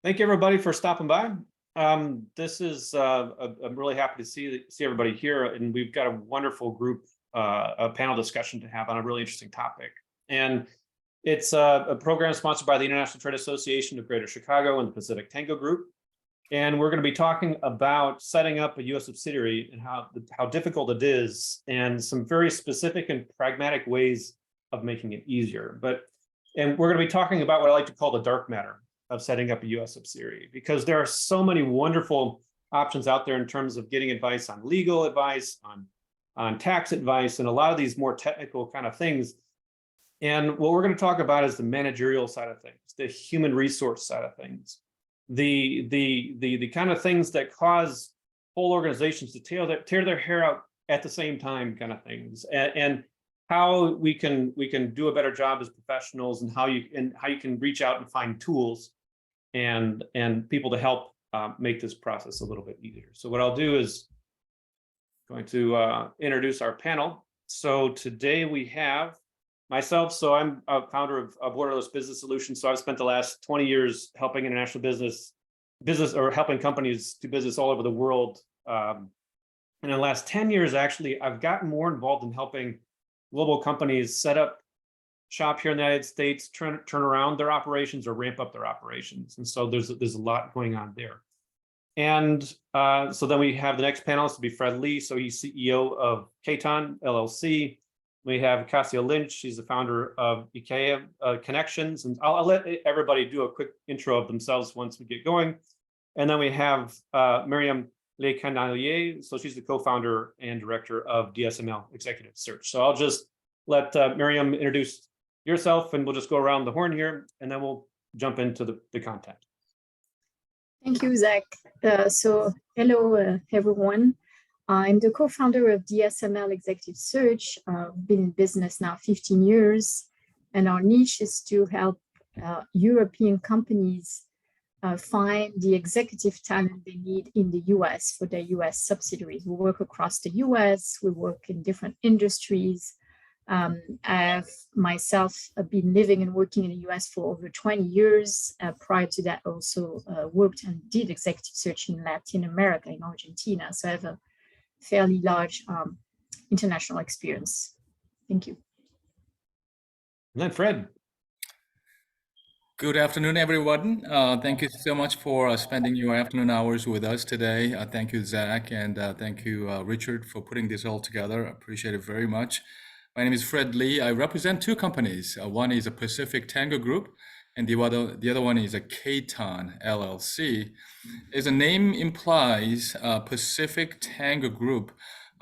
Thank you, everybody, for stopping by. This is I'm really happy to see everybody here, and we've got a wonderful group, a panel discussion to have on a really interesting topic. And it's a program sponsored by the International Trade Association of Greater Chicago and the Pacific Tango Group. And we're going to be talking about setting up a U.S. subsidiary and how difficult it is, and some very specific and pragmatic ways of making it easier. And we're going to be talking about what I like to call the dark matter of setting up a U.S. subsidiary, because there are so many wonderful options out there in terms of getting advice on legal advice, on tax advice, and a lot of these more technical kind of things. And what we're going to talk about is the managerial side of things, the human resource side of things, the kind of things that cause whole organizations to tear their hair out at the same time, kind of things, and how we can do a better job as professionals, and how you can reach out and find tools and people to help make this process a little bit easier. So what I'll do is going to introduce our panel. So today we have myself. So I'm a founder of Borderless Business Solutions. So I've spent the last 20 years helping international business or helping companies do business all over the world. And in the last 10 years, actually, I've gotten more involved in helping global companies set up shop here in the United States, turn around their operations or ramp up their operations. And so there's a lot going on there. And so then we have the next panelist to be Fred Lee. So he's CEO of Katon LLC. We have Cassia Lynch. She's the founder of IKEA Connections. And I'll let everybody do a quick intro of themselves once we get going. And then we have Miriam Le Canalier. So she's the co-founder and director of DSML Executive Search. So I'll just let Miriam introduce yourself, and we'll just go around the horn here, and then we'll jump into the content. Thank you, Zach. So hello, everyone. I'm the co-founder of DSML Executive Search. I've been in business now 15 years, and our niche is to help European companies find the executive talent they need in the US for their US subsidiaries. We work across the US, we work in different industries. I've myself been living and working in the US for over 20 years. Prior to that, also worked and did executive search in Latin America, in Argentina. So I have a fairly large international experience. Thank you. And then Fred. Good afternoon, everyone. Thank you so much for spending your afternoon hours with us today. Thank you, Zach, and thank you, Richard, for putting this all together. I appreciate it very much. My name is Fred Lee. I represent two companies. One is a Pacific Tango Group, and the other one is a Katon LLC. As the name implies, Pacific Tango Group,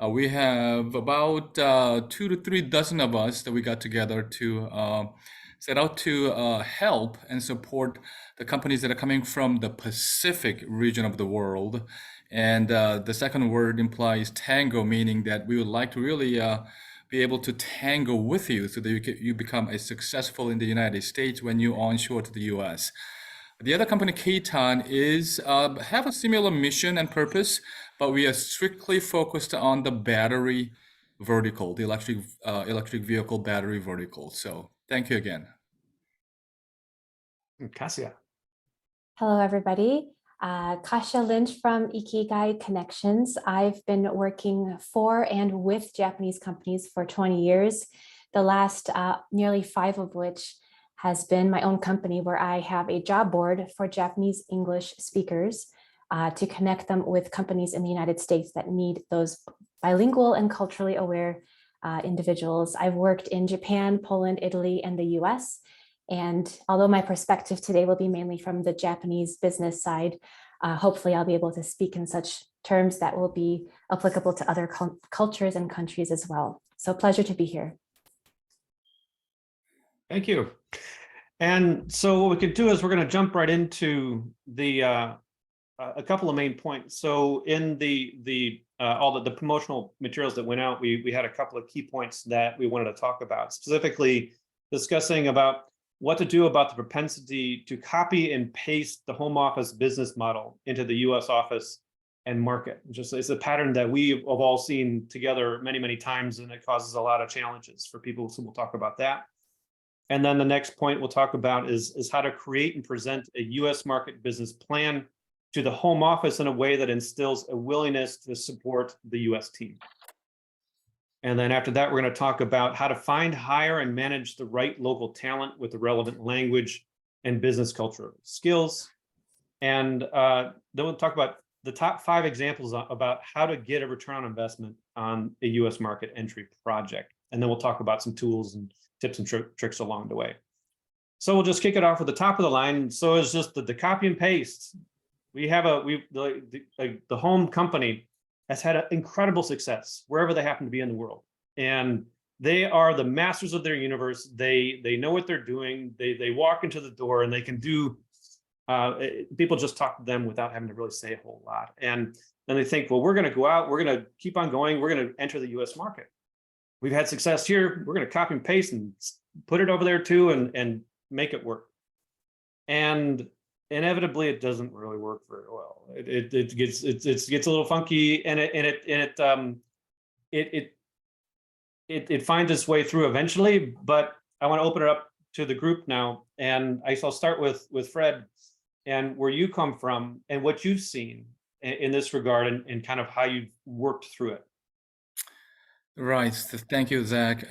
we have about 2 to 3 dozen of us that we got together to set out to help and support the companies that are coming from the Pacific region of the world. And the second word implies tango, meaning that we would like to really be able to tango with you so that you become successful in the United States when you onshore to the US. The other company, Katon, is have a similar mission and purpose, but we are strictly focused on the battery vertical, the electric vehicle battery vertical. So thank you again. Cassia. Hello, everybody. Kasia Lynch from Ikigai Connections. I've been working for and with Japanese companies for 20 years, the last nearly 5 of which has been my own company, where I have a job board for Japanese English speakers to connect them with companies in the United States that need those bilingual and culturally aware individuals. I've worked in Japan, Poland, Italy, and the US. And although my perspective today will be mainly from the Japanese business side, hopefully I'll be able to speak in such terms that will be applicable to other cultures and countries as well. So pleasure to be here. Thank you. And so what we can do is we're going to jump right into the a couple of main points. So in all the promotional materials that went out, we had a couple of key points that we wanted to talk about, specifically discussing about what to do about the propensity to copy and paste the home office business model into the US office and market. It's a pattern that we've all seen together many, many times, and it causes a lot of challenges for people. So we'll talk about that. And then the next point we'll talk about is how to create and present a US market business plan to the home office in a way that instills a willingness to support the US team. And then after that, we're going to talk about how to find, hire, and manage the right local talent with the relevant language and business culture skills. And then we'll talk about the top 5 examples about how to get a return on investment on a US market entry project. And then we'll talk about some tools and tips and tricks along the way. So we'll just kick it off at the top of the line. So it's just the copy and paste. We have the home company has had an incredible success wherever they happen to be in the world. And they are the masters of their universe. They know what they're doing. They walk into the door and they can do, people just talk to them without having to really say a whole lot. And then they think, well, we're going to go out, we're going to keep on going, we're going to enter the US market. We've had success here, we're going to copy and paste and put it over there too and make it work. And inevitably, it doesn't really work very well. It gets a little funky, and it finds its way through eventually. But I want to open it up to the group now, and I'll start with Fred, and where you come from, and what you've seen in this regard, and kind of how you've worked through it. Right. Thank you, Zach.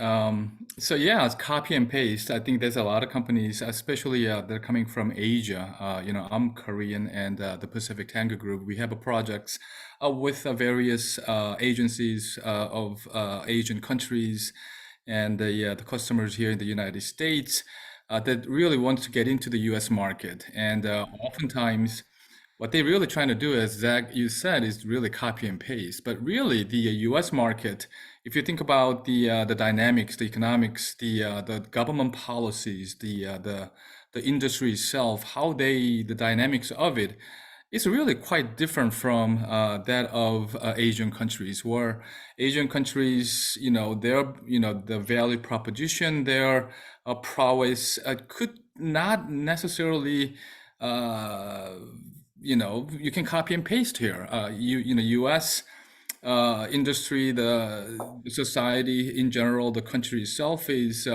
So yeah, it's copy and paste. I think there's a lot of companies, especially they're coming from Asia. I'm Korean, and the Pacific Tango Group. We have projects with various agencies of Asian countries, and the customers here in the United States that really want to get into the U.S. market. And oftentimes, what they're really trying to do, as Zach, you said, is really copy and paste. But really, the U.S. market, if you think about the dynamics, the economics, the government policies, the industry itself, how the dynamics of it is really quite different from that of Asian countries. Where Asian countries, their the value proposition, their prowess could not necessarily. You can copy and paste here. U.S. Industry, the society in general, the country itself is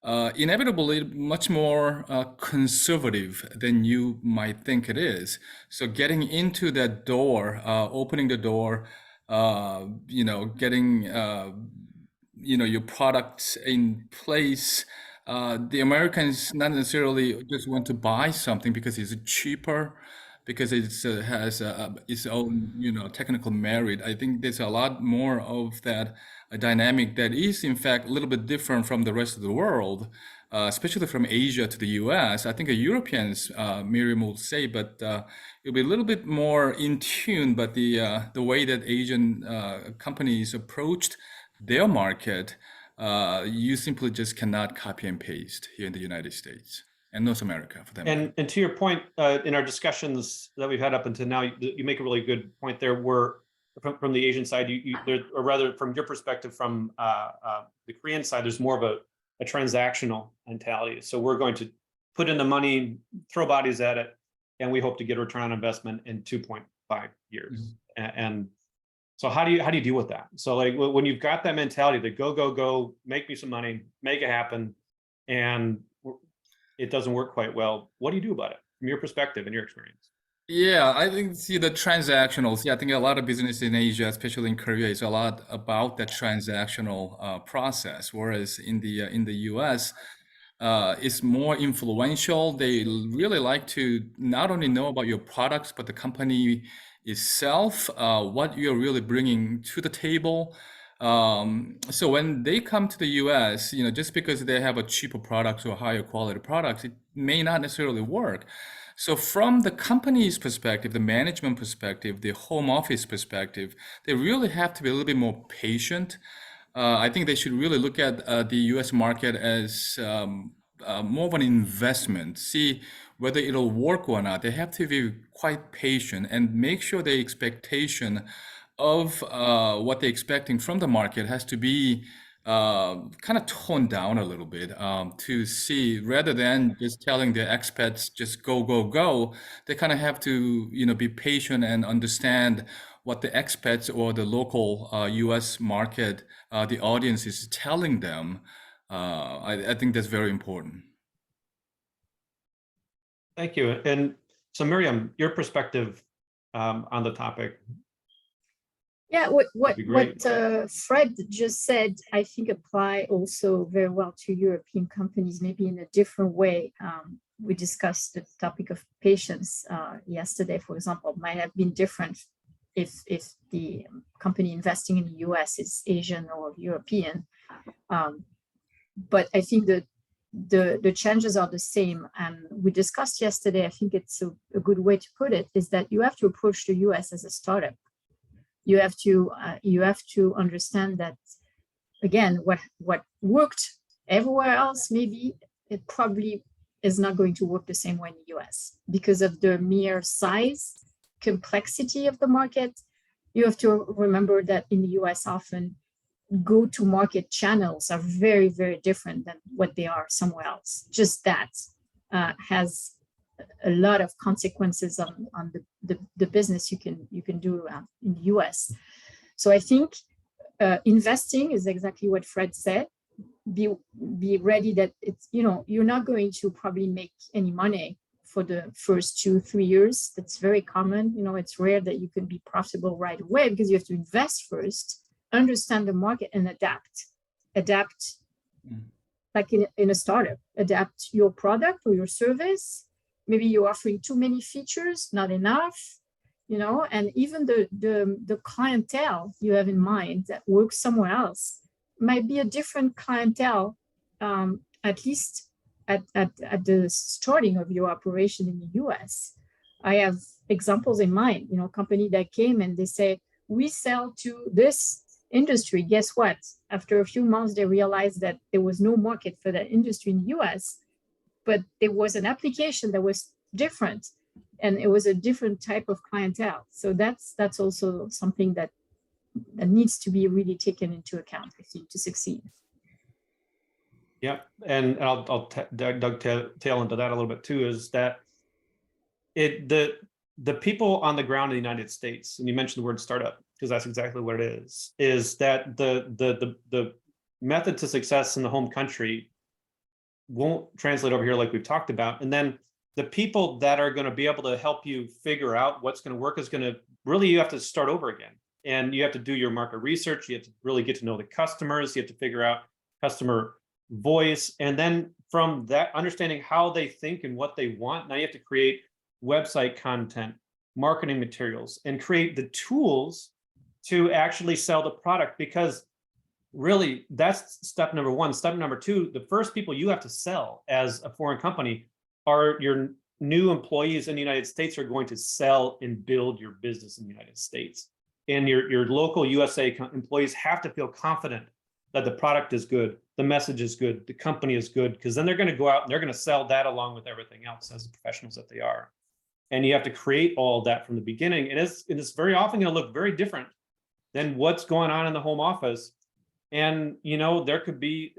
inevitably much more conservative than you might think it is. So getting into that door, opening the door, getting your products in place. The Americans not necessarily just want to buy something because it's cheaper, because it has its own technical merit. I think there's a lot more of that dynamic that is in fact a little bit different from the rest of the world, especially from Asia to the US. I think the Europeans, Miriam will say, but it'll be a little bit more in tune. But the way that Asian companies approached their market, you simply just cannot copy and paste here in the United States and North America for them. And to your point, in our discussions that we've had up until now, you make a really good point there. Where from the Asian side, or rather from your perspective, from the Korean side, there's more of a transactional mentality. So we're going to put in the money, throw bodies at it, and we hope to get a return on investment in 2.5 years. Mm-hmm. And so how do you deal with that? So like when you've got that mentality to go, make me some money, make it happen, and it doesn't work quite well, what do you do about it from your perspective and your experience? Yeah, I think the transactionals. Yeah, I think a lot of business in Asia, especially in Korea, is a lot about that transactional process. Whereas in the US, it's more influential. They really like to not only know about your products, but the company itself, what you're really bringing to the table. So when they come to the US, just because they have a cheaper product or higher quality products, it may not necessarily work. So from the company's perspective, the management perspective, the home office perspective, they really have to be a little bit more patient. I think they should really look at the US market as more of an investment, see whether it'll work or not. They have to be quite patient and make sure the expectation of what they're expecting from the market has to be kind of toned down a little bit to see, rather than just telling the expats just go. They kind of have to be patient and understand what the expats or the local US market, the audience is telling them I think that's very important. Thank you. And so Miriam, your perspective on the topic. Yeah, That'd be great. Fred just said, I think apply also very well to European companies, maybe in a different way. We discussed the topic of patience yesterday, for example, might have been different if the company investing in the US is Asian or European. But I think that the challenges are the same. And we discussed yesterday, I think it's a good way to put it, is that you have to approach the US as a startup. You have to understand that, again, what worked everywhere else, maybe it probably is not going to work the same way in the US because of the mere size, complexity of the market. You have to remember that in the US, often go-to-market channels are very, very different than what they are somewhere else. Just that has a lot of consequences on the business you can do in the US. So I think investing is exactly what Fred said. Be ready that it's, you're not going to probably make any money for the first 2-3 years. That's very common. It's rare that you can be profitable right away because you have to invest first, understand the market, and adapt. Like in a startup, adapt your product or your service. Maybe you're offering too many features, not enough, and even the clientele you have in mind that works somewhere else might be a different clientele, at least at the starting of your operation in the US. I have examples in mind, company that came and they say, we sell to this industry. Guess what? After a few months, they realized that there was no market for that industry in the US, but there was an application that was different, and it was a different type of clientele. So that's also something that needs to be really taken into account, I think, to succeed. Yeah, and I'll dovetail into that a little bit too. Is that the people on the ground in the United States, and you mentioned the word startup because that's exactly what it is that the method to success in the home country won't translate over here like we've talked about. And then the people that are going to be able to help you figure out what's going to work is going to really, you have to start over again. And you have to do your market research. You have to really get to know the customers. You have to figure out customer voice. And then from that, understanding how they think and what they want, now you have to create website content, marketing materials, and create the tools to actually sell the product. Because really, that's step number one. Step number two, the first people you have to sell as a foreign company are your new employees in the United States who are going to sell and build your business in the United States. And your local USA employees have to feel confident that the product is good, the message is good, the company is good, because then they're going to go out and they're going to sell that along with everything else as the professionals that they are. And you have to create all that from the beginning. And it's very often going to look very different than what's going on in the home office. And, there could be,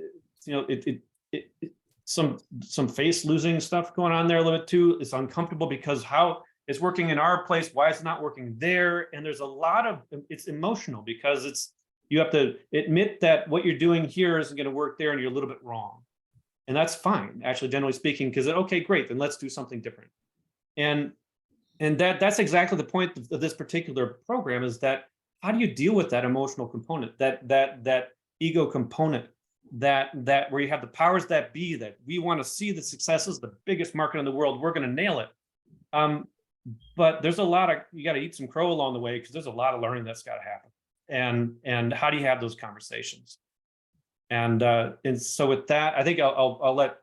some face losing stuff going on there a little bit too. It's uncomfortable because how it's working in our place, why it's not working there. And there's a lot of, it's emotional because you have to admit that what you're doing here isn't going to work there and you're a little bit wrong. And that's fine, actually, generally speaking, because okay, great, then let's do something different. And that's exactly the point of this particular program, is that how do you deal with that emotional component, that ego component, that where you have the powers that be, that we want to see the successes, the biggest market in the world, we're going to nail it. But there's you got to eat some crow along the way, because there's a lot of learning that's got to happen. And how do you have those conversations? And so with that, I think I'll let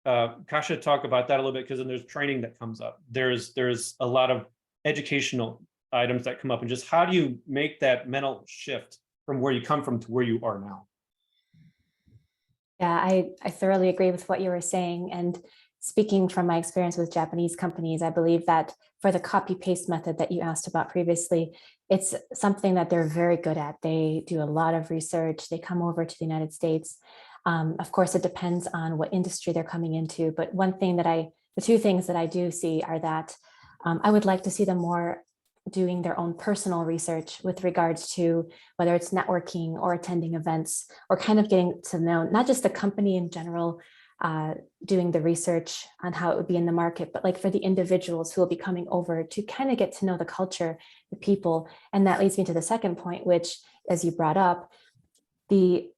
Kasia talk about that a little bit, because then there's training that comes up. There's a lot of educational items that come up, and just how do you make that mental shift from where you come from to where you are now? Yeah, I thoroughly agree with what you were saying. And speaking from my experience with Japanese companies, I believe that for the copy-paste method that you asked about previously, it's something that they're very good at. They do a lot of research. They come over to the United States. Of course, it depends on what industry they're coming into. But the two things that I do see are that I would like to see them more doing their own personal research with regards to whether it's networking or attending events, or kind of getting to know not just the company in general, doing the research on how it would be in the market, but like for the individuals who will be coming over to kind of get to know the culture, the people. And that leads me to the second point, which, as you brought up, the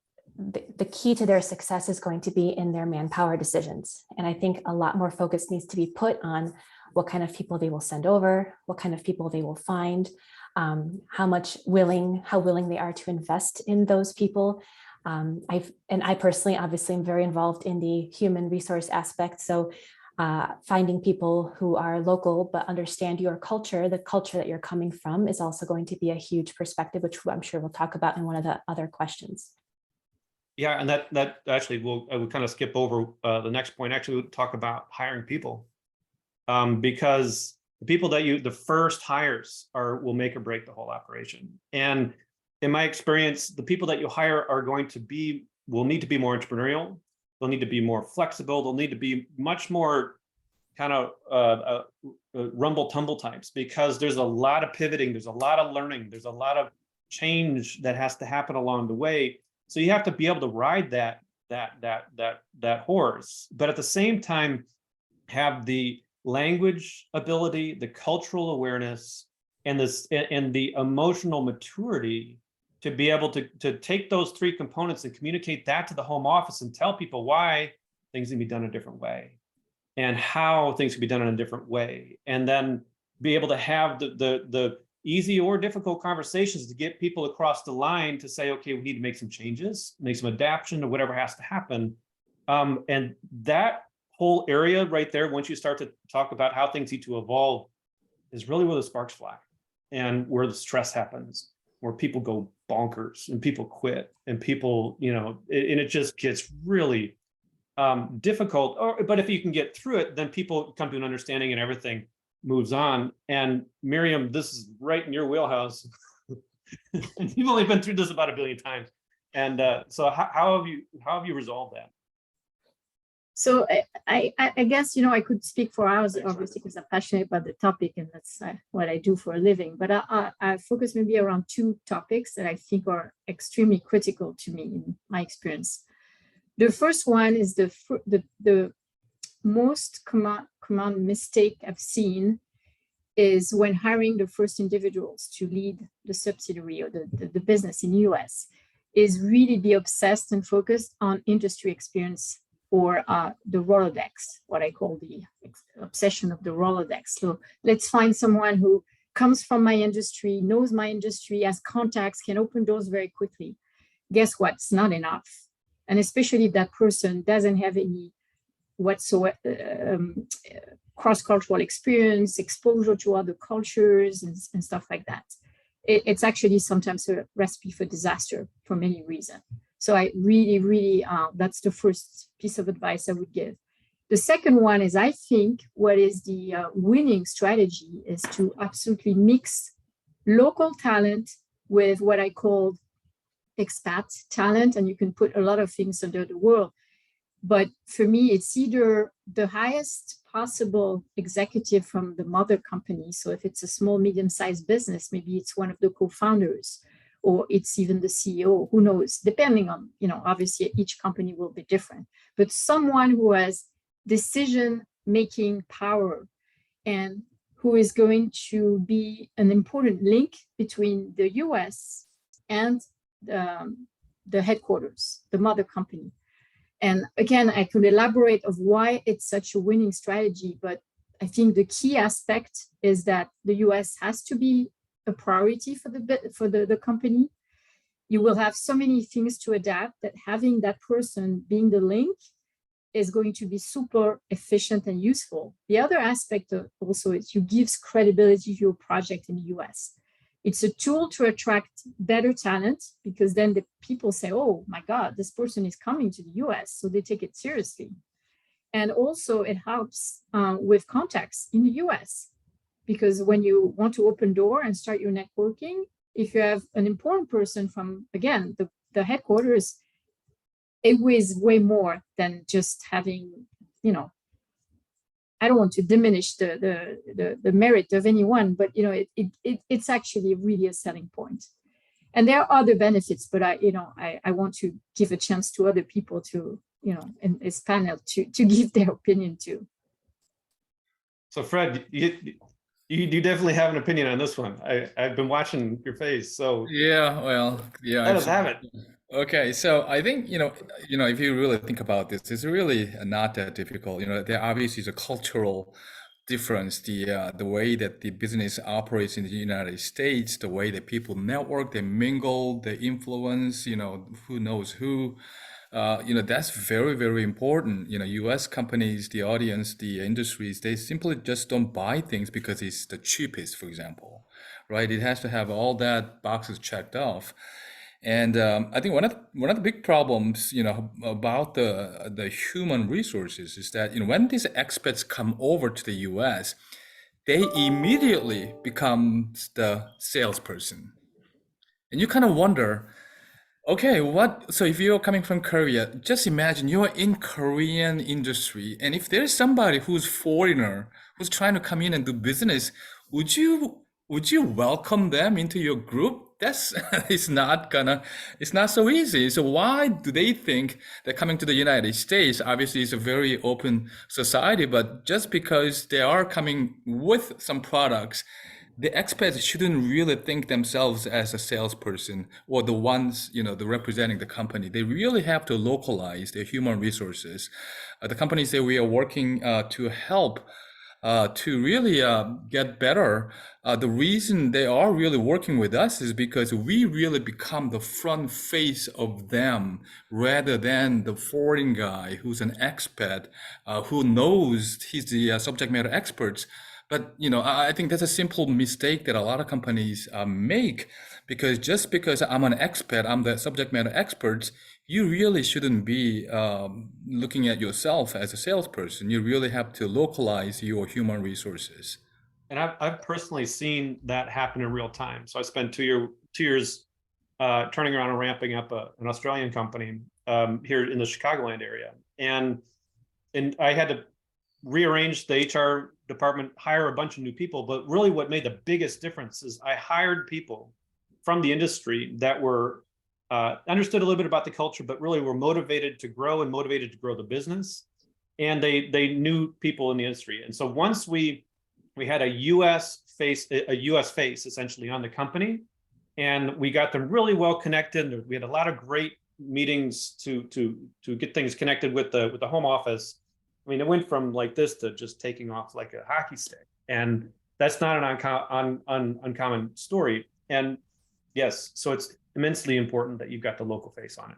key to their success is going to be in their manpower decisions. And I think a lot more focus needs to be put on what kind of people they will send over, what kind of people they will find, how willing they are to invest in those people. I personally, obviously, am very involved in the human resource aspect. So finding people who are local but understand your culture, the culture that you're coming from, is also going to be a huge perspective, which I'm sure we'll talk about in one of the other questions. Yeah, and that actually I would kind of skip over the next point. Actually, we'll talk about hiring people, because the people that the first hires will make or break the whole operation. And in my experience, the people that you hire will need to be more entrepreneurial. They'll need to be more flexible. They'll need to be much more kind of rumble tumble types, because there's a lot of pivoting, there's a lot of learning, there's a lot of change that has to happen along the way. So you have to be able to ride that horse, but at the same time have the language ability, the cultural awareness, and the emotional maturity to be able to take those three components and communicate that to the home office and tell people why things can be done a different way and how things can be done in a different way, and then be able to have the easy or difficult conversations to get people across the line to say, okay, we need to make some changes, make some adaptation to whatever has to happen. And that whole area right there, once you start to talk about how things need to evolve, is really where the sparks fly and where the stress happens, where people go bonkers and people quit and people, and it just gets really difficult. But if you can get through it, then people come to an understanding and everything moves on. And Miriam, this is right in your wheelhouse. You've only been through this about 1 billion times. And so how have you resolved that? So I guess, I could speak for hours, obviously, because I'm passionate about the topic and that's what I do for a living. But I focus maybe around 2 topics that I think are extremely critical to me in my experience. The first one is the most common mistake I've seen is when hiring the first individuals to lead the subsidiary or the business in the US, is really be obsessed and focused on industry experience, or the Rolodex, what I call the obsession of the Rolodex. So let's find someone who comes from my industry, knows my industry, has contacts, can open doors very quickly. Guess what? It's not enough. And especially if that person doesn't have any whatsoever cross-cultural experience, exposure to other cultures and stuff like that. It's actually sometimes a recipe for disaster for many reasons. So I really, that's the first piece of advice I would give. The second one is, I think what is the winning strategy is to absolutely mix local talent with what I call expat talent, and you can put a lot of things under the word. But for me, it's either the highest possible executive from the mother company. So if it's a small, medium-sized business, maybe it's one of the co-founders, or it's even the CEO, who knows, depending on, obviously each company will be different, but someone who has decision-making power and who is going to be an important link between the US and the headquarters, the mother company. And again, I could elaborate of why it's such a winning strategy, but I think the key aspect is that the US has to be a priority for the company. You will have so many things to adapt that having that person being the link is going to be super efficient and useful. The other aspect also is you gives credibility to your project in the US. It's a tool to attract better talent, because then the people say, oh my God, this person is coming to the US, so they take it seriously. And also it helps with contacts in the US, because when you want to open door and start your networking, if you have an important person from, again, the headquarters, it weighs way more than just having, I don't want to diminish the merit of anyone, but it's actually really a selling point. And there are other benefits, but I want to give a chance to other people to, in this panel to give their opinion too. So Fred, you definitely have an opinion on this one. I've been watching your face, so Yeah, well, yeah. let us have it. Okay, so I think, if you really think about this, it's really not that difficult. There obviously is a cultural difference, the way that the business operates in the United States, the way that people network, they mingle, they influence, who knows who. That's very, very important. US companies, the audience, the industries, they simply just don't buy things because it's the cheapest, for example, right? It has to have all that boxes checked off. And I think one of the big problems, about the human resources is that, when these expats come over to the US, they immediately become the salesperson. And you kind of wonder, okay, so if you're coming from Korea, just imagine you're in Korean industry, and if there's somebody who's foreigner who's trying to come in and do business, would you welcome them into your group? That's it's not so easy. So why do they think that coming to the United States, obviously it's a very open society, but just because they are coming with some products, the expats shouldn't really think themselves as a salesperson or the ones, the representing the company. They really have to localize their human resources. The companies that we are working to help to really get better, the reason they are really working with us is because we really become the front face of them rather than the foreign guy who's an expat who knows he's the subject matter experts. But I think that's a simple mistake that a lot of companies make, because just because I'm an expat, I'm the subject matter expert, you really shouldn't be looking at yourself as a salesperson. You really have to localize your human resources. And I've personally seen that happen in real time. So I spent 2 years turning around and ramping up an Australian company here in the Chicagoland area, and I had to rearrange the HR department, hire a bunch of new people. But really what made the biggest difference is I hired people from the industry that were understood a little bit about the culture, but really were motivated to grow and motivated to grow the business. And they knew people in the industry. And so once we had a US face essentially on the company, and we got them really well connected. We had a lot of great meetings to get things connected with the home office. I mean, it went from like this to just taking off like a hockey stick, and that's not an uncommon story. And yes, so it's immensely important that you've got the local face on it.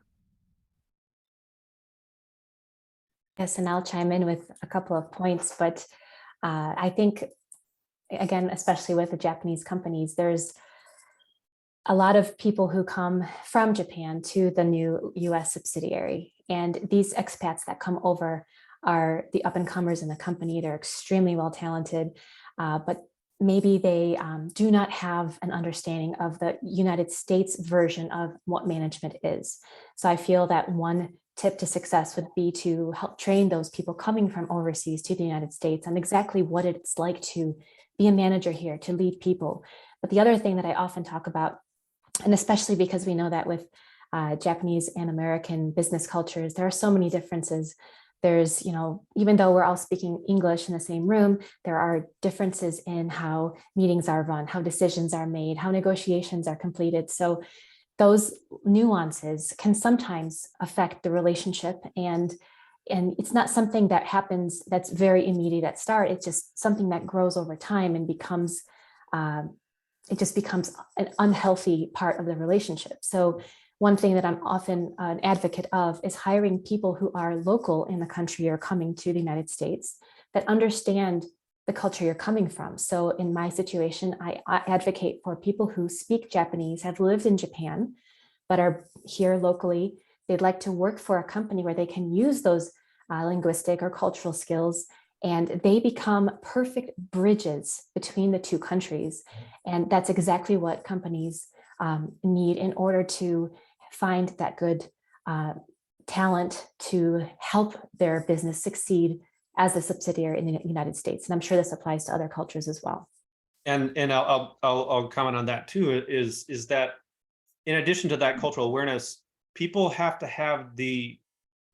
Yes, and I'll chime in with a couple of points, but I think, again, especially with the Japanese companies, there's a lot of people who come from Japan to the new US subsidiary, and these expats that come over are the up-and-comers in the company. They're extremely well talented, but maybe they do not have an understanding of the United States version of what management is. So I feel that one tip to success would be to help train those people coming from overseas to the United States on exactly what it's like to be a manager here, to lead people. But the other thing that I often talk about, and especially because we know that with Japanese and American business cultures, there are so many differences. There's, even though we're all speaking English in the same room, there are differences in how meetings are run, how decisions are made, how negotiations are completed. So those nuances can sometimes affect the relationship, and it's not something that happens that's very immediate at start. It's just something that grows over time and becomes it just becomes an unhealthy part of the relationship. So one thing that I'm often an advocate of is hiring people who are local in the country or coming to the United States that understand the culture you're coming from. So in my situation, I advocate for people who speak Japanese, have lived in Japan, but are here locally. They'd like to work for a company where they can use those linguistic or cultural skills, and they become perfect bridges between the two countries. And that's exactly what companies need in order to find that good talent to help their business succeed as a subsidiary in the United States. And I'm sure this applies to other cultures as well. And I'll comment on that too, is that in addition to that cultural awareness, people have to have the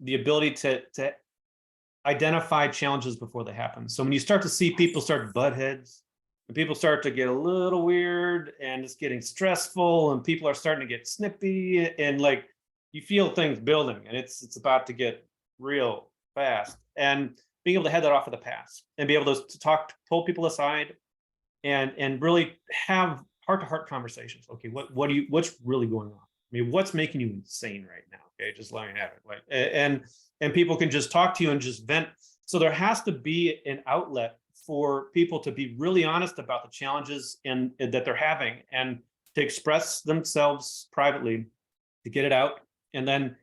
ability to identify challenges before they happen. So when you start to see people start to butt heads, and people start to get a little weird and it's getting stressful and people are starting to get snippy and like you feel things building and it's about to get real fast, and being able to head that off of the past and be able to pull people aside and really have heart-to-heart conversations. Okay, what's really going on? I mean, what's making you insane right now? Okay, just let me have it. Like, and people can just talk to you and just vent. So there has to be an outlet for people to be really honest about the challenges that they're having and to express themselves privately, to get it out, and then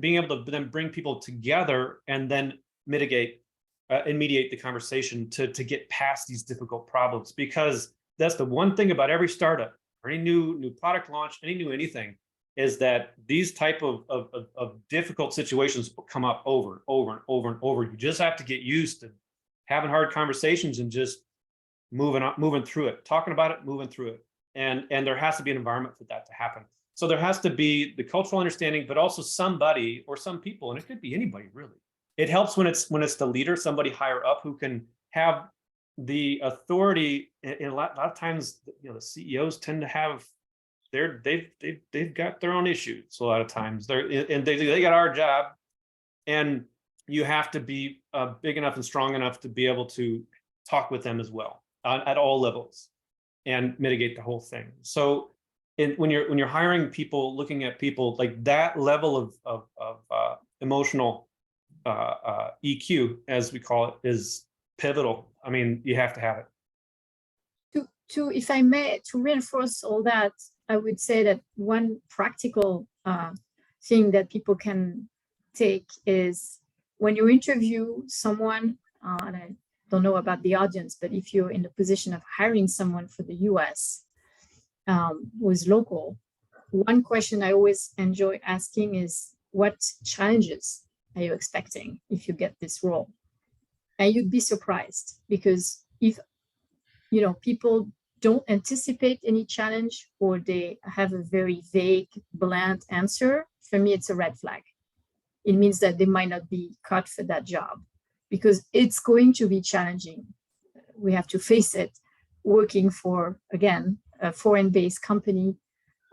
being able to then bring people together and then mitigate and mediate the conversation to get past these difficult problems. Because that's the one thing about every startup or any new product launch, anything, is that these type of difficult situations will come up over and over. You just have to get used to having hard conversations and just moving through it, talking about it, moving through it. And there has to be an environment for that to happen. So there has to be the cultural understanding, but also somebody or some people, and it could be anybody really. It helps when it's the leader, somebody higher up who can have the authority. And a lot of times, the CEOs tend to have they've got their own issues. A lot of times they got our job, and you have to be big enough and strong enough to be able to talk with them as well at all levels and mitigate the whole thing. So when you're hiring people, looking at people, like that level of emotional EQ, as we call it, is pivotal. I mean, you have to have it. If I may, to reinforce all that, I would say that one practical thing that people can take is when you interview someone, and I don't know about the audience, but if you're in the position of hiring someone for the US who is local, one question I always enjoy asking is, what challenges are you expecting if you get this role? And you'd be surprised, because if people don't anticipate any challenge or they have a very vague, bland answer, for me, it's a red flag. It means that they might not be cut for that job, because it's going to be challenging. We have to face it, working for, again, a foreign-based company,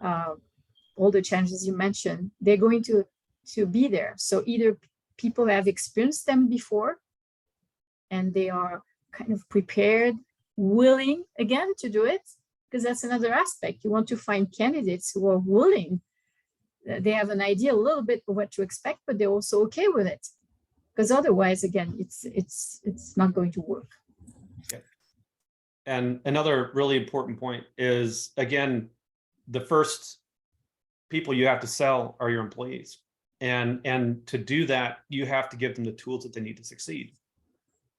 all the challenges you mentioned, they're going to be there. So either people have experienced them before and they are kind of prepared, willing again to do it, because that's another aspect. You want to find candidates who are willing. They have an idea a little bit of what to expect, but they're also okay with it, because otherwise, again, it's not going to work. Okay. And another really important point is, again, the first people you have to sell are your employees, and to do that, you have to give them the tools that they need to succeed.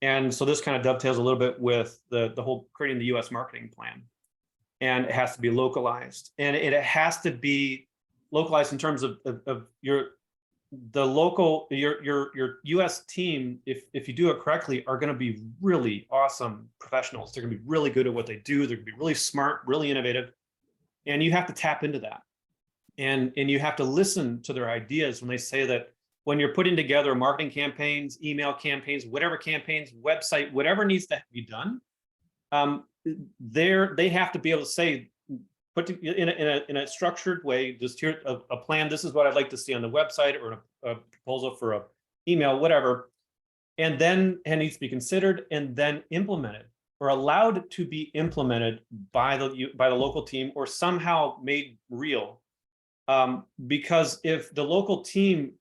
And so this kind of dovetails a little bit with the whole creating the US marketing plan. And it has to be localized, and it has to be localized in terms of your US team, if you do it correctly, are going to be really awesome professionals. They're going to be really good at what they do. They're going to be really smart, really innovative. And you have to tap into that. And you have to listen to their ideas when they say that, when you're putting together marketing campaigns, email campaigns, whatever campaigns, website, whatever needs to be done, they have to be able to say, put in a structured way, just here a plan. This is what I'd like to see on the website, or a proposal for a email, whatever, and then it needs to be considered and then implemented, or allowed to be implemented by the local team, or somehow made real. Because if the local team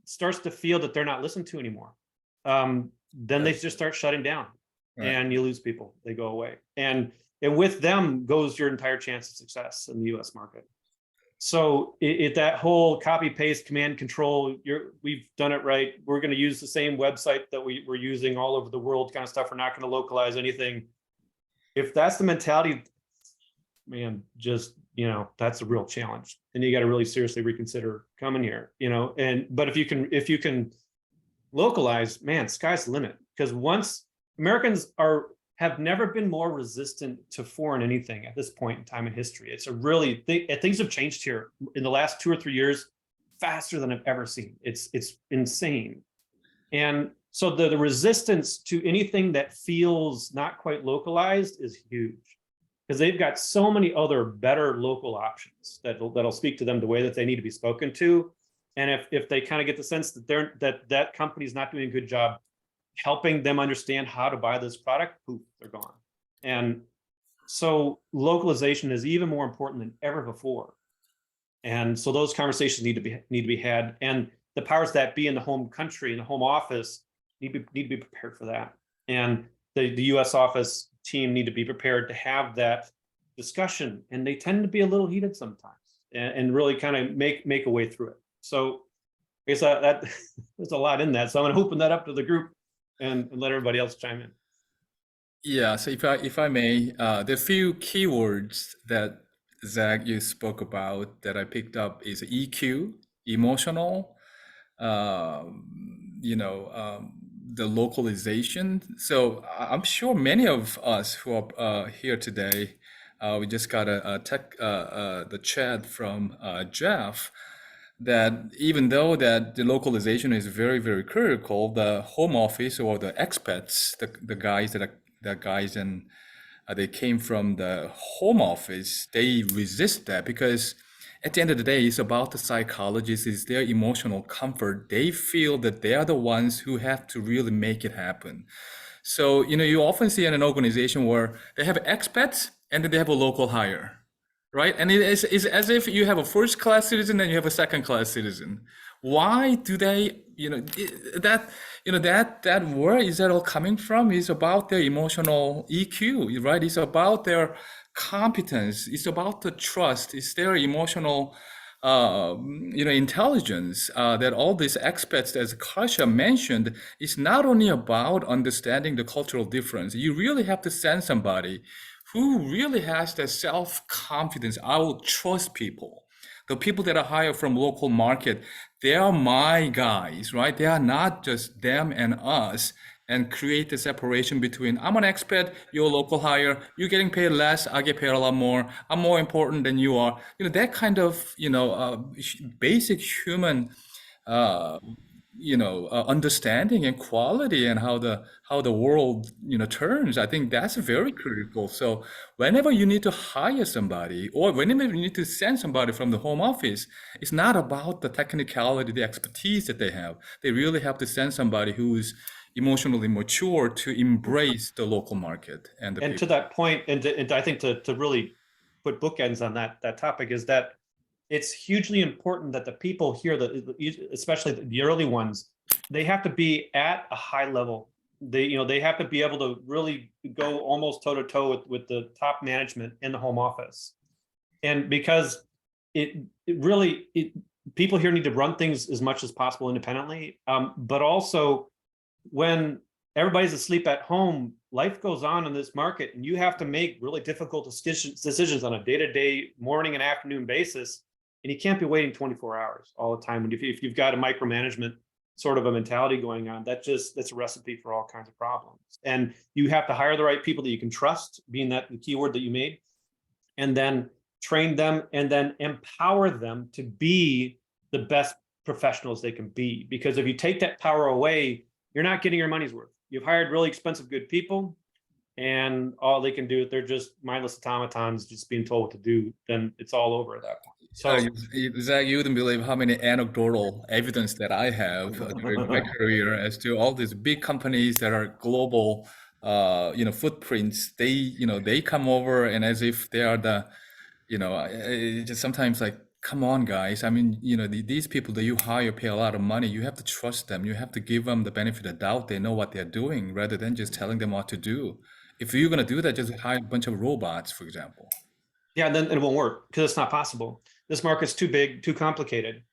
starts to feel that they're not listened to anymore, then they just start shutting down, right. And you lose people. They go away, and with them goes your entire chance of success in the US market. So that whole copy paste command control, we've done it right, we're going to use the same website that we're using all over the world kind of stuff, we're not going to localize anything. If that's the mentality, man, just that's a real challenge, and you got to really seriously reconsider coming here. But if you can localized, man, sky's the limit. Because once Americans have never been more resistant to foreign anything at this point in time in history. It's a really things have changed here in the last 2 or 3 years faster than I've ever seen. It's insane. And so the resistance to anything that feels not quite localized is huge, because they've got so many other better local options that'll speak to them the way that they need to be spoken to. And if they kind of get the sense that that company's not doing a good job helping them understand how to buy this product, poof, they're gone. And so localization is even more important than ever before. And so those conversations need to be had. And the powers that be in the home country, in the home office, need to be prepared for that. And the US office team need to be prepared to have that discussion. And they tend to be a little heated sometimes, and really kind of make a way through it. So I guess that there's a lot in that. So I'm going to open that up to the group and let everybody else chime in. Yeah, so if I may, the few keywords that Zach you spoke about that I picked up is EQ, emotional, the localization. So I'm sure many of us who are here today, we just got the chat from Jeff, that even though that the localization is very, very critical, the home office or the expats, the guys and they came from the home office, they resist that because at the end of the day, it's about the psychologists, it's their emotional comfort. They feel that they are the ones who have to really make it happen. So, you often see in an organization where they have expats and then they have a local hire. Right, and it's as if you have a first-class citizen and you have a second-class citizen. Why do they, that where is that all coming from? Is about their emotional EQ, right? It's about their competence. It's about the trust. It's their emotional, intelligence. That all these experts, as Kasia mentioned, is not only about understanding the cultural difference. You really have to send somebody who really has that self-confidence. I will trust people. The people that are hired from local market, they are my guys, right? They are not just them and us, and create the separation between I'm an expat, you're a local hire, you're getting paid less, I get paid a lot more, I'm more important than you are. That kind of, basic human understanding and quality and how the world turns. I think that's very critical. So whenever you need to hire somebody or whenever you need to send somebody from the home office, it's not about the technicality, the expertise that they have. They really have to send somebody who's emotionally mature to embrace the local market and to that point, and I think to really put bookends on that topic, is that it's hugely important that the people here, especially the early ones, they have to be at a high level. They have to be able to really go almost toe to toe with the top management in the home office. And because people here need to run things as much as possible independently, but also when everybody's asleep at home, life goes on in this market, and you have to make really difficult decisions on a day-to-day, morning and afternoon basis. And you can't be waiting 24 hours all the time. If you've got a micromanagement sort of a mentality going on, that's a recipe for all kinds of problems. And you have to hire the right people that you can trust, being that the keyword that you made, and then train them and then empower them to be the best professionals they can be. Because if you take that power away, you're not getting your money's worth. You've hired really expensive, good people, and all they can do, they're just mindless automatons just being told what to do, then it's all over at that point. So Zach, you wouldn't believe how many anecdotal evidence that I have during my career as to all these big companies that are global, footprints. They come over and as if they are the, just sometimes like, come on, guys. I mean, these people that you hire pay a lot of money. You have to trust them. You have to give them the benefit of doubt. They know what they're doing rather than just telling them what to do. If you're going to do that, just hire a bunch of robots, for example. Yeah, then it won't work because it's not possible. This market's too big, too complicated,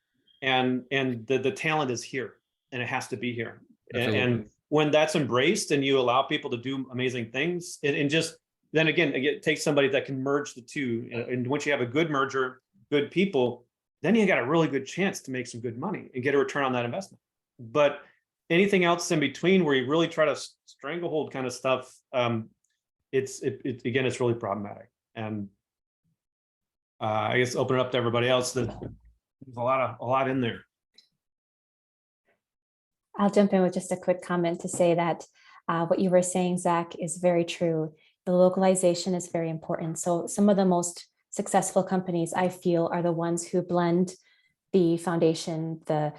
and the talent is here, and it has to be here. And when that's embraced, and you allow people to do amazing things, and just then again, it takes somebody that can merge the two. And once you have a good merger, good people, then you got a really good chance to make some good money and get a return on that investment. But anything else in between where you really try to stranglehold kind of stuff, again, it's really problematic. And I guess open it up to everybody else. There's a lot in there. I'll jump in with just a quick comment to say that what you were saying, Zach, is very true. The localization is very important. So some of the most successful companies, I feel, are the ones who blend the foundation, the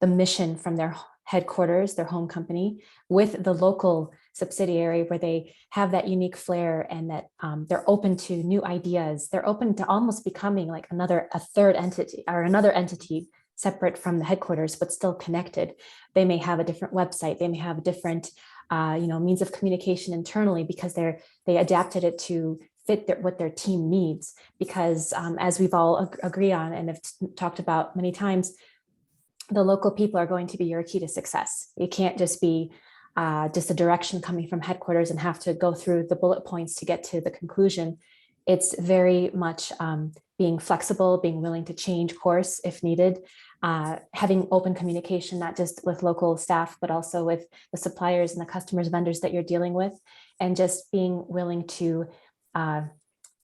mission from their headquarters, their home company, with the local subsidiary, where they have that unique flair and that they're open to new ideas. They're open to almost becoming like a third entity or another entity separate from the headquarters, but still connected. They may have a different website. They may have a different means of communication internally, because they adapted it to fit what their team needs. Because as we've all agree on and have talked about many times, the local people are going to be your key to success. It can't just be just a direction coming from headquarters and have to go through the bullet points to get to the conclusion. It's very much being flexible, being willing to change course if needed, having open communication, not just with local staff, but also with the suppliers and the customers, vendors that you're dealing with, and just being willing to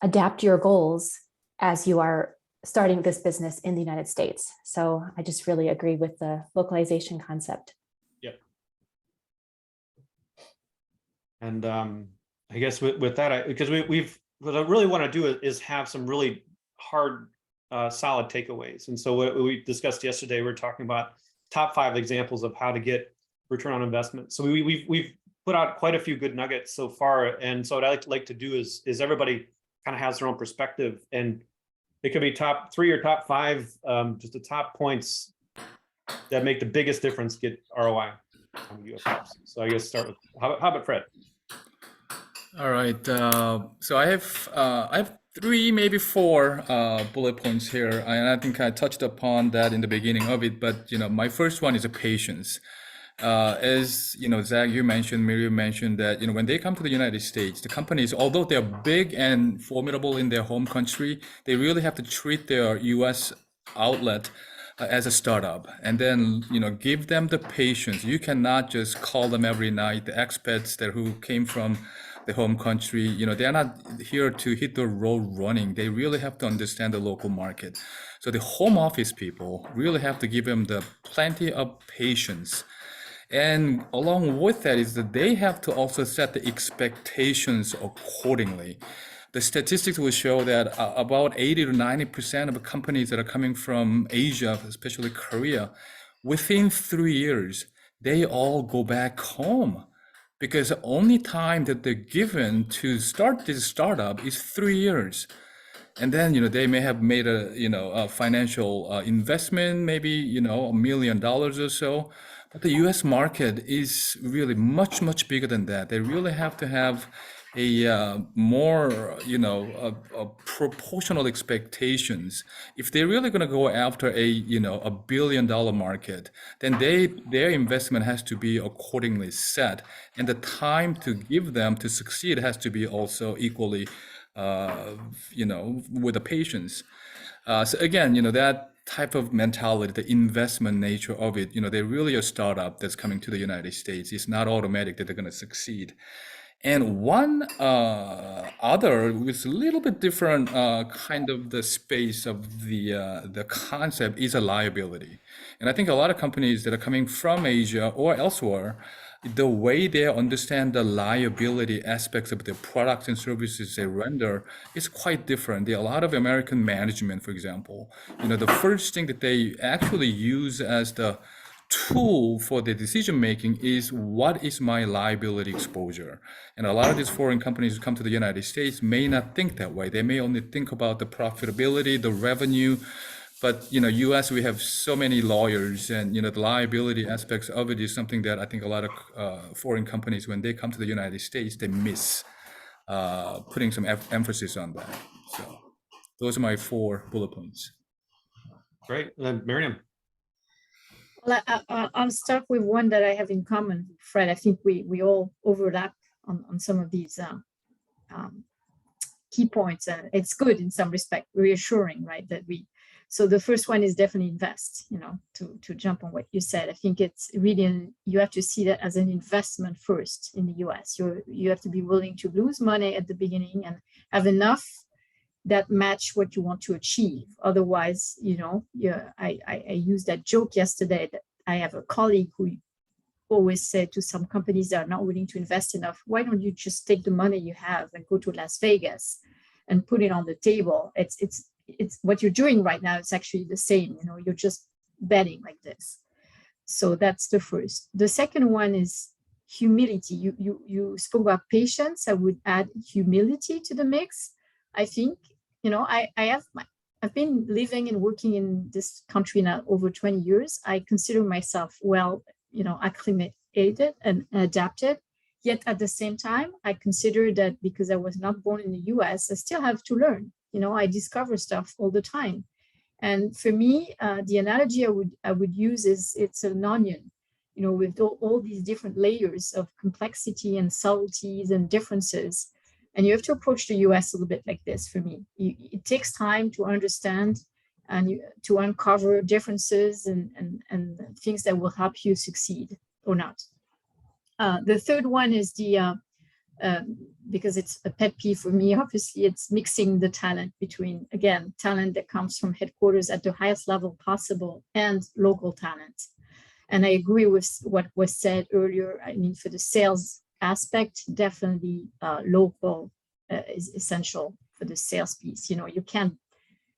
adapt your goals as you are starting this business in the United States. So I just really agree with the localization concept. Yep. And I guess with that, because what I really want to do is have some really hard, solid takeaways. And so what we discussed yesterday, we were talking about top 5 examples of how to get return on investment. So we've put out quite a few good nuggets so far. And so what I like to do is everybody kind of has their own perspective, and it could be top 3 or top 5, just the top points that make the biggest difference get ROI on US jobs. So I guess start with, how about Fred? All right. So I have 3, maybe 4 bullet points here, and I think I touched upon that in the beginning of it. But my first one is a patience. As Zach, you mentioned, Miriam mentioned that when they come to the United States, the companies, although they're big and formidable in their home country, they really have to treat their U.S. outlet as a startup, and then give them the patience. You cannot just call them every night. The expats who came from the home country, they're not here to hit the road running. They really have to understand the local market. So the home office people really have to give them the plenty of patience. And along with that is that they have to also set the expectations accordingly. The statistics will show that about 80 to 90% of the companies that are coming from Asia, especially Korea, within 3 years, they all go back home, because the only time that they're given to start this startup is 3 years. And then, they may have made a financial investment, maybe, $1 million or so. But the U.S. market is really much, much bigger than that. They really have to have a more, a proportional expectations. If they're really going to go after a $1 billion market, then their investment has to be accordingly set, and the time to give them to succeed has to be also equally, with the patience. So again, that type of mentality, the investment nature of it, they're really a startup that's coming to the United States. It's not automatic that they're going to succeed. And one other with a little bit different kind of the space of the concept is a liability. And I think a lot of companies that are coming from Asia or elsewhere, the way they understand the liability aspects of the products and services they render is quite different. There are a lot of American management, for example, the first thing that they actually use as the tool for the decision making is, what is my liability exposure? And a lot of these foreign companies who come to the United States may not think that way. They may only think about the profitability, the revenue. But US, we have so many lawyers, and the liability aspects of it is something that I think a lot of foreign companies, when they come to the United States, they miss putting some emphasis on that. So those are my 4 bullet points. Great. Miriam. Well, I'll start with one that I have in common, Fred. I think we all overlap on some of these key points. It's good in some respect, reassuring, right? That we So the first one is definitely invest, to jump on what you said. I think it's really, you have to see that as an investment first in the US. You have to be willing to lose money at the beginning and have enough that match what you want to achieve. Otherwise, I used that joke yesterday that I have a colleague who always said to some companies that are not willing to invest enough, why don't you just take the money you have and go to Las Vegas and put it on the table? It's what you're doing right now. It's actually the same, you're just betting like this. So that's the first. The second one is humility. You spoke about patience. I would add humility to the mix. I think, I've been living and working in this country now over 20 years. I consider myself acclimated and adapted. Yet at the same time, I consider that because I was not born in the US, I still have to learn. I discover stuff all the time. And for me, the analogy I would use is it's an onion, with all these different layers of complexity and subtleties and differences. And you have to approach the US a little bit like this for me. It takes time to understand and to uncover differences and things that will help you succeed or not. The third one is because it's a pet peeve for me, obviously, it's mixing the talent between, again, talent that comes from headquarters at the highest level possible and local talent. And I agree with what was said earlier. I mean, for the sales aspect, definitely local is essential for the sales piece. You can't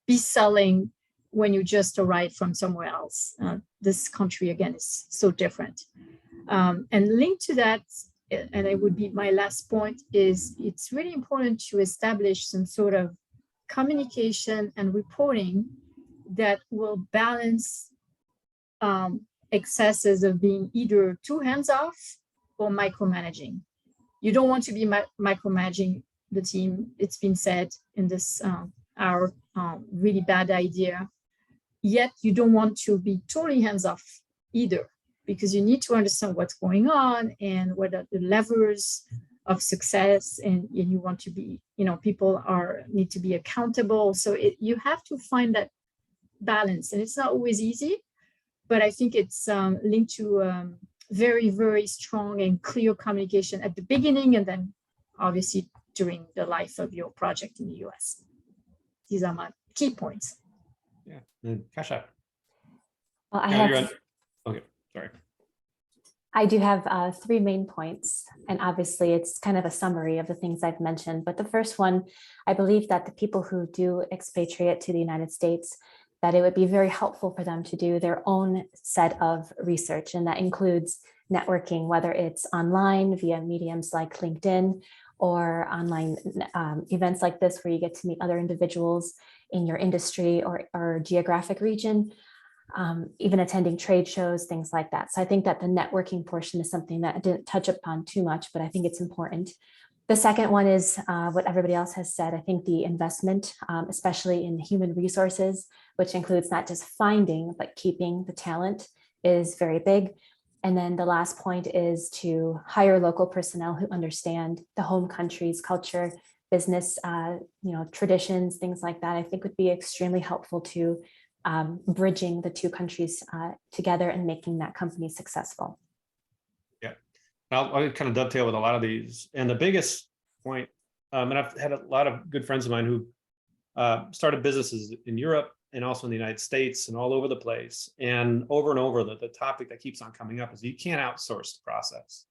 be selling when you just arrived from somewhere else. This country, again, is so different. And linked to that, and it would be my last point, is it's really important to establish some sort of communication and reporting that will balance excesses of being either too hands-off or micromanaging. You don't want to be micromanaging the team. It's been said in this hour, really bad idea. Yet you don't want to be totally hands-off either, because you need to understand what's going on and what are the levers of success, and you want to be, people need to be accountable. So you have to find that balance, and it's not always easy, but I think it's linked to very, very strong and clear communication at the beginning, and then obviously during the life of your project in the US. These are my key points. Yeah, and Kasia. Well, Okay, sorry. I do have 3 main points, and obviously it's kind of a summary of the things I've mentioned. But the first one, I believe that the people who do expatriate to the United States, that it would be very helpful for them to do their own set of research. And that includes networking, whether it's online via mediums like LinkedIn or online events like this, where you get to meet other individuals in your industry or geographic region. Even attending trade shows, things like that. So I think that the networking portion is something that I didn't touch upon too much, but I think it's important. The second one is what everybody else has said. I think the investment, especially in human resources, which includes not just finding, but keeping the talent, is very big. And then the last point is to hire local personnel who understand the home country's culture, business, traditions, things like that. I think would be extremely helpful to bridging the two countries together and making that company successful. Yeah, I'll kind of dovetail with a lot of these. And the biggest point, and I've had a lot of good friends of mine who started businesses in Europe and also in the United States and all over the place. And over, the topic that keeps on coming up is you can't outsource the process.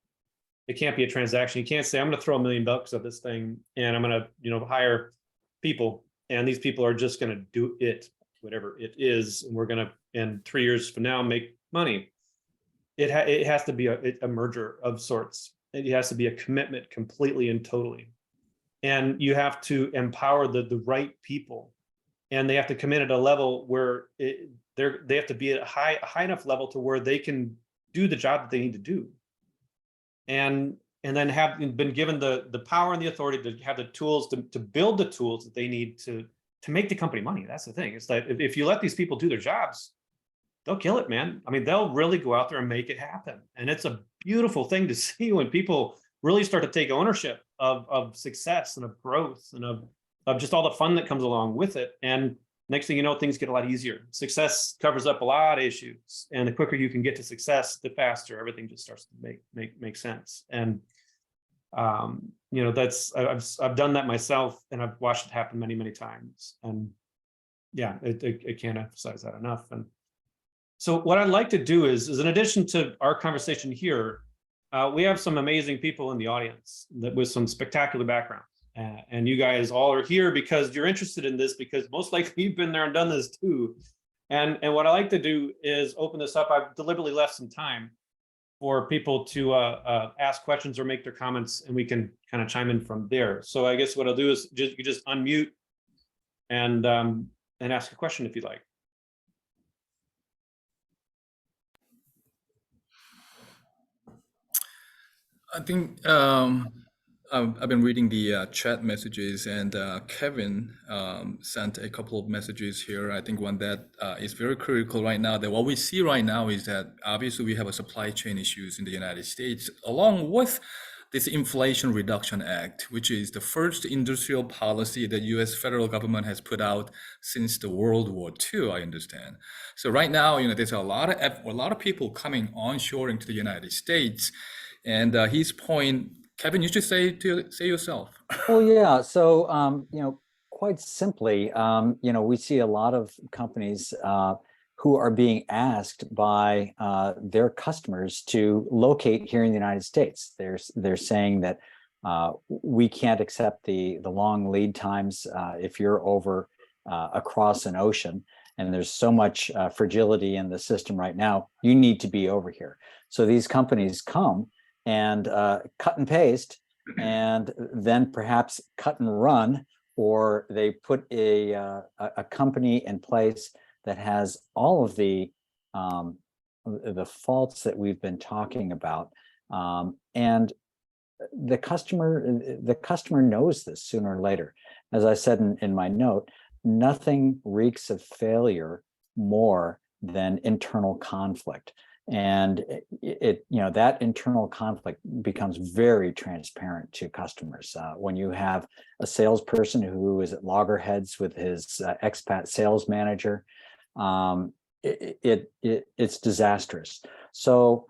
It can't be a transaction. You can't say, I'm going to throw $1 million at this thing and I'm going to, hire people, and these people are just going to do it, whatever it is, and we're going to, in 3 years from now, make money. It has to be a merger of sorts. It has to be a commitment completely and totally. And you have to empower the right people, and they have to commit at a level where they have to be at a high enough level to where they can do the job that they need to do. And then have been given the power and the authority to have the tools to build the tools that they need to make the company money. That's the thing. It's that if you let these people do their jobs, they'll kill it, man. I mean, they'll really go out there and make it happen. And it's a beautiful thing to see when people really start to take ownership of success and of growth and of just all the fun that comes along with it. And next thing you know, things get a lot easier. Success covers up a lot of issues, and the quicker you can get to success, the faster everything just starts to make sense. And you know, that's I've done that myself, and I've watched it happen many times. And yeah, I can't emphasize that enough. And so what I'd like to do is in addition to our conversation here, we have some amazing people in the audience that with some spectacular backgrounds. And you guys all are here because you're interested in this, because most likely you've been there and done this too. And what I like to do is open this up. I've deliberately left some time for people to ask questions or make their comments, and we can kind of chime in from there. So I guess what I'll do is you just unmute and ask a question if you'd like. I think I've been reading the chat messages, and Kevin sent a couple of messages here. I think one that is very critical right now, that what we see right now is that obviously we have a supply chain issues in the United States, along with this Inflation Reduction Act, which is the first industrial policy that US federal government has put out since the World War II, I understand. So right now, you know, there's a lot of people coming onshoring to the United States. And his point, Kevin, you should say yourself. Well, yeah. So, you know, quite simply, you know, we see a lot of companies who are being asked by their customers to locate here in the United States. They're saying that we can't accept the long lead times if you're over across an ocean, and there's so much fragility in the system right now. You need to be over here. So these companies come and cut and paste, and then perhaps cut and run, or they put a company in place that has all of the faults that we've been talking about, and the customer knows this sooner or later. As I said in my note, nothing reeks of failure more than internal conflict. And it you know, that internal conflict becomes very transparent to customers when you have a salesperson who is at loggerheads with his expat sales manager. It's disastrous. So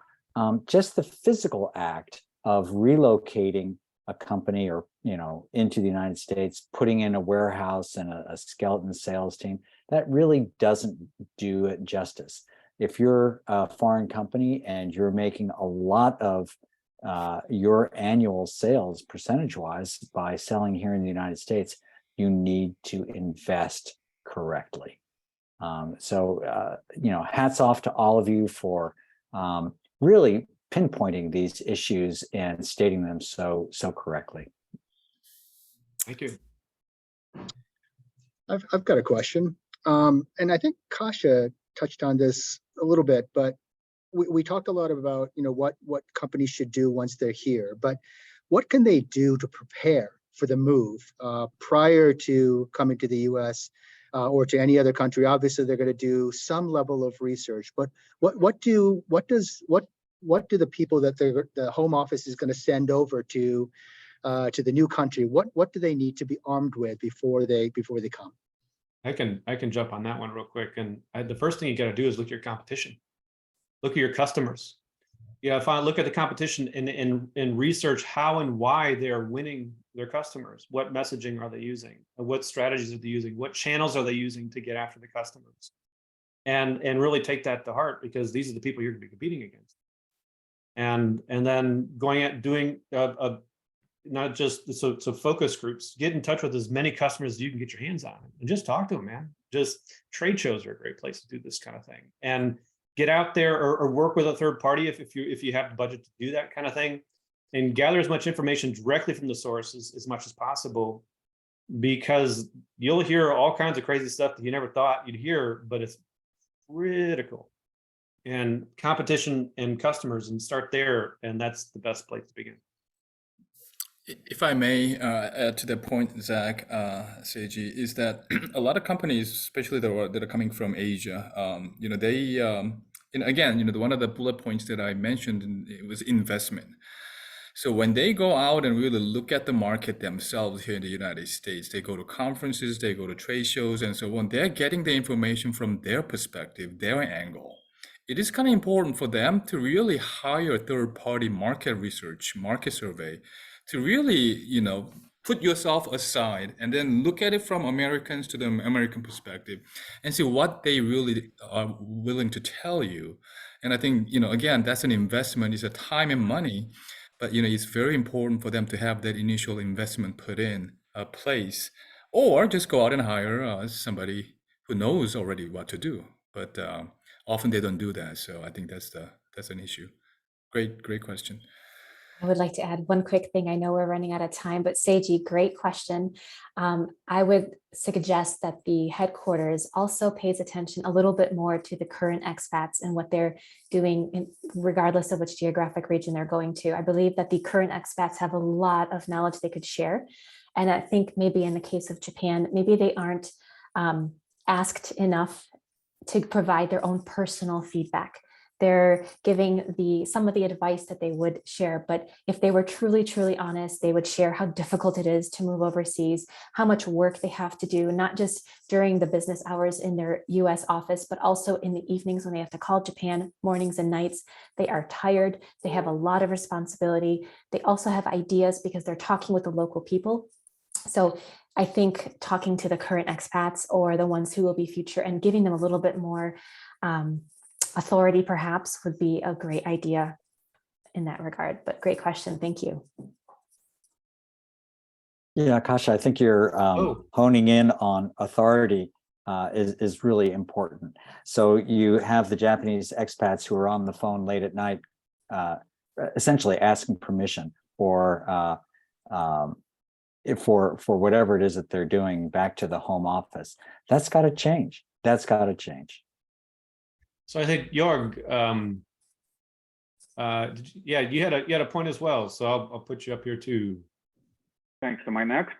just the physical act of relocating a company, or you know, into the United States, putting in a warehouse and a skeleton sales team, that really doesn't do it justice. If you're a foreign company and you're making a lot of your annual sales percentage-wise by selling here in the United States, you need to invest correctly. So, you know, hats off to all of you for really pinpointing these issues and stating them so correctly. Thank you. I've got a question, and I think Kasia touched on this a little bit, but we talked a lot about, you know, what companies should do once they're here, but what can they do to prepare for the move prior to coming to the US or to any other country? Obviously, they're going to do some level of research, but what do the people that the home office is going to send over to the new country, what do they need to be armed with before they come? I can jump on that one real quick. And the first thing you got to do is look at your competition. Look at your customers. Yeah, if I look at the competition and research how and why they are winning their customers, what messaging are they using? What strategies are they using? What channels are they using to get after the customers? And really take that to heart, because these are the people you're going to be competing against. And then going at doing not just so focus groups, get in touch with as many customers as you can get your hands on, and just talk to them, man. Just trade shows are a great place to do this kind of thing, and get out there or work with a third party if you have the budget to do that kind of thing, and gather as much information directly from the source as much as possible, because you'll hear all kinds of crazy stuff that you never thought you'd hear, but it's critical. And competition and customers, and start there, and that's the best place to begin. If I may add to that point, Zach, Seiji, is that a lot of companies, especially that are coming from Asia, you know, they, and again, you know, one of the bullet points that I mentioned, it was investment. So when they go out and really look at the market themselves here in the United States, they go to conferences, they go to trade shows, and so on. They're getting the information from their perspective, their angle. It is kind of important for them to really hire third-party market research, market survey, to really, you know, put yourself aside and then look at it from Americans to the American perspective and see what they really are willing to tell you. And I think, you know, again, that's an investment, it's a time and money, but, you know, it's very important for them to have that initial investment put in place, or just go out and hire somebody who knows already what to do. But often they don't do that. So I think that's an issue. Great question. I would like to add one quick thing. I know we're running out of time, but Seiji, great question. I would suggest that the headquarters also pays attention a little bit more to the current expats and what they're doing, regardless of which geographic region they're going to. I believe that the current expats have a lot of knowledge they could share. And I think maybe in the case of Japan, maybe they aren't asked enough to provide their own personal feedback. They're giving some of the advice that they would share, but if they were truly honest, they would share how difficult it is to move overseas, how much work they have to do, not just during the business hours in their US office, but also in the evenings when they have to call Japan, mornings and nights. They are tired. They have a lot of responsibility. They also have ideas because they're talking with the local people. So I think talking to the current expats or the ones who will be future and giving them a little bit more authority perhaps would be a great idea in that regard. But great question. Thank you. Yeah, Kasha, I think you're honing in on authority is really important. So you have the Japanese expats who are on the phone late at night, essentially asking permission for whatever it is that they're doing back to the home office. That's got to change. That's got to change. So I think Jorg, yeah, you had a point as well. So I'll put you up here too. Thanks. Am I next?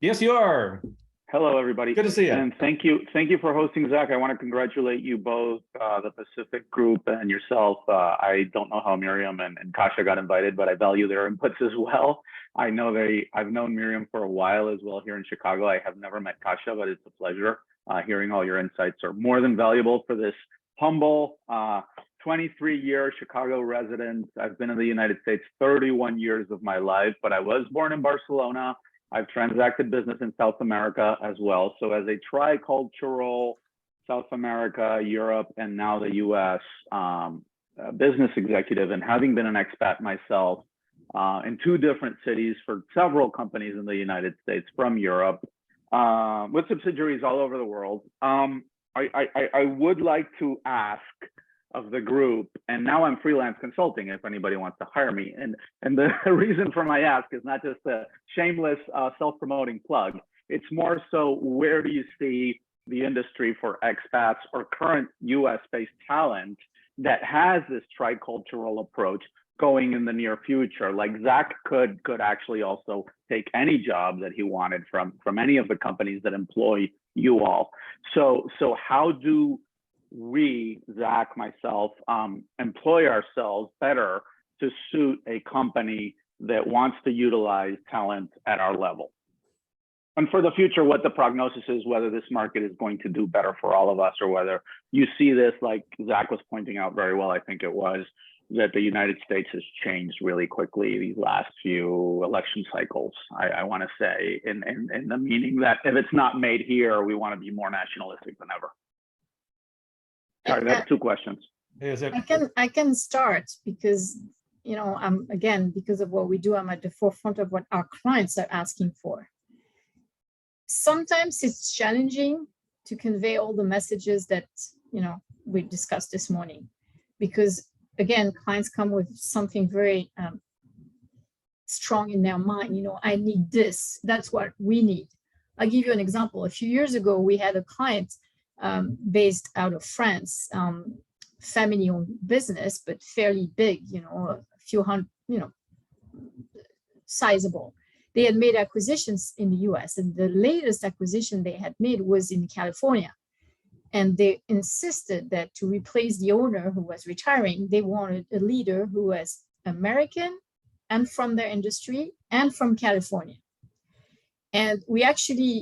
Yes, you are. Hello, everybody. Good to see you. And thank you for hosting, Zach. I want to congratulate you both, the Pacific Group and yourself. I don't know how Miriam and Kasha got invited, but I value their inputs as well. I know I've known Miriam for a while as well here in Chicago. I have never met Kasha, but it's a pleasure. Hearing all your insights are more than valuable for this humble 23-year Chicago resident. I've been in the United States 31 years of my life, but I was born in Barcelona. I've transacted business in South America as well. So as a tricultural South America, Europe, and now the US business executive, and having been an expat myself in 2 different cities for several companies in the United States from Europe, with subsidiaries all over the world, I would like to ask of the group, and now I'm freelance consulting if anybody wants to hire me. And the reason for my ask is not just a shameless self-promoting plug. It's more so, where do you see the industry for expats or current US-based talent that has this tricultural approach going in the near future? Like Zach could actually also take any job that he wanted from any of the companies that employ you all. So how do we, Zach, myself, employ ourselves better to suit a company that wants to utilize talent at our level? And for the future, what the prognosis is, whether this market is going to do better for all of us, or whether you see this, like Zach was pointing out very well, I think it was, that the United States has changed really quickly these last few election cycles. I want to say, in the meaning that if it's not made here, we want to be more nationalistic than ever. Sorry, that's 2 questions. I can start because, you know, again, because of what we do, I'm at the forefront of what our clients are asking for. Sometimes it's challenging to convey all the messages that, you know, we discussed this morning, because again, clients come with something very strong in their mind. You know, I need this. That's what we need. I'll give you an example. A few years ago, we had a client based out of France, family-owned business, but fairly big, you know, a few hundred, you know, sizable. They had made acquisitions in the US, and the latest acquisition they had made was in California. And they insisted that to replace the owner who was retiring, they wanted a leader who was American and from their industry and from California. And we actually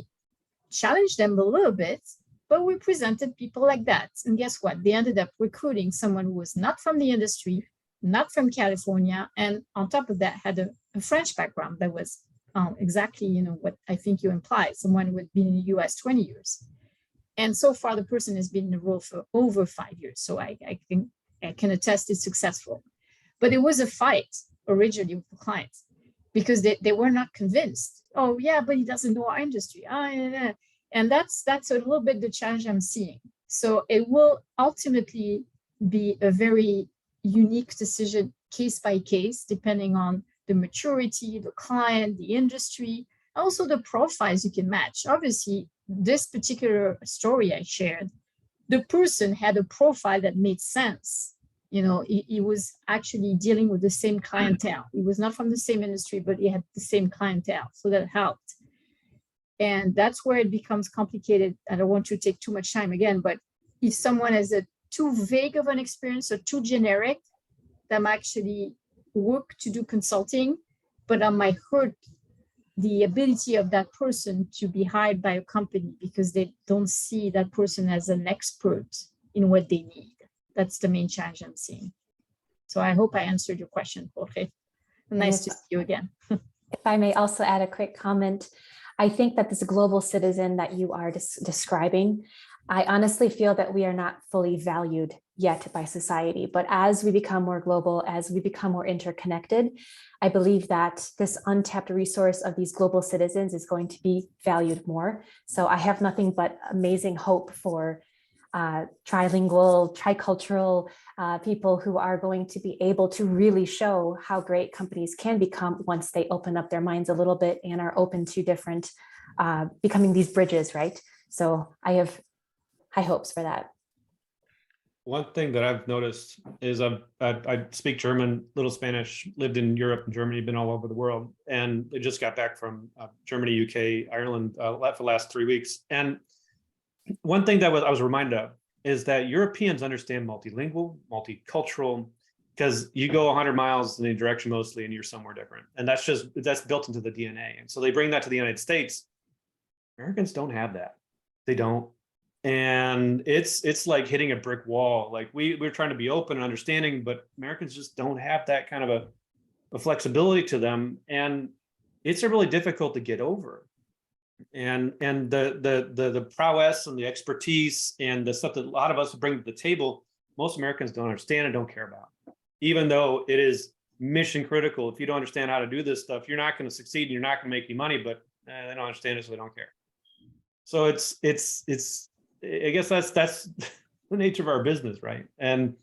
challenged them a little bit, but we presented people like that. And guess what? They ended up recruiting someone who was not from the industry, not from California, and on top of that had a French background that was exactly, you know, what I think you implied, someone who had been in the US 20 years. And so far, the person has been in the role for over 5 years. So I can attest it's successful. But it was a fight originally with the clients because they were not convinced. Oh, yeah, but he doesn't know our industry. And that's a little bit the challenge I'm seeing. So it will ultimately be a very unique decision, case by case, depending on the maturity, the client, the industry, also the profiles you can match. Obviously, this particular story I shared, the person had a profile that made sense. You know, he was actually dealing with the same clientele. He was not from the same industry, but he had the same clientele. So that helped. And that's where it becomes complicated. I don't want to take too much time again, but if someone has a too vague of an experience or too generic, that might actually work to do consulting, but that might hurt the ability of that person to be hired by a company because they don't see that person as an expert in what they need. That's the main challenge I'm seeing. So I hope I answered your question, Jorge. Nice to see you again. If I may also add a quick comment, I think that this global citizen that you are describing, I honestly feel that we are not fully valued yet by society. But as we become more global, as we become more interconnected, I believe that this untapped resource of these global citizens is going to be valued more. So I have nothing but amazing hope for trilingual, tricultural people who are going to be able to really show how great companies can become once they open up their minds a little bit and are open to different, becoming these bridges, right? So I have high hopes for that. One thing that I've noticed is I speak German, little Spanish, lived in Europe and Germany, been all over the world, and I just got back from Germany, UK, Ireland for the last 3 weeks. And one thing that I was reminded of is that Europeans understand multilingual, multicultural, because you go 100 miles in any direction mostly and you're somewhere different. And that's built into the DNA. And so they bring that to the United States. Americans don't have that. They don't. And it's like hitting a brick wall. Like we're trying to be open and understanding, but Americans just don't have that kind of a flexibility to them. And it's really difficult to get over. And the prowess and the expertise and the stuff that a lot of us bring to the table, most Americans don't understand and don't care about. Even though it is mission critical, if you don't understand how to do this stuff, you're not going to succeed and you're not going to make any money, but they don't understand it, so they don't care. So it's I guess that's the nature of our business, right? And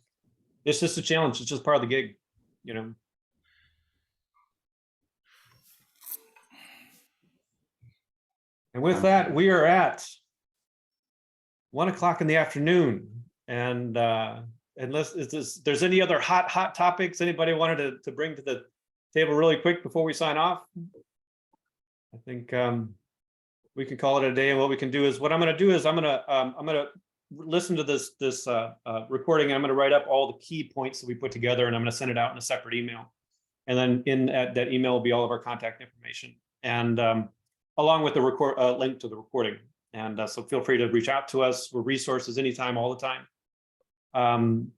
it's just a challenge. It's just part of the gig, you know. And with that, we are at 1 o'clock in the afternoon. And unless there's any other hot topics anybody wanted to bring to the table really quick before we sign off, I think we can call it a day. And what we can do is, what I'm going to do is I'm going to listen to this recording. And I'm going to write up all the key points that we put together, and I'm going to send it out in a separate email. And then in that email will be all of our contact information, and along with the link to the recording. And so feel free to reach out to us. We're resources anytime, all the time.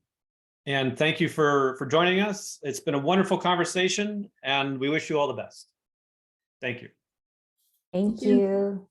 And thank you for joining us. It's been a wonderful conversation, and we wish you all the best. Thank you. Thank you.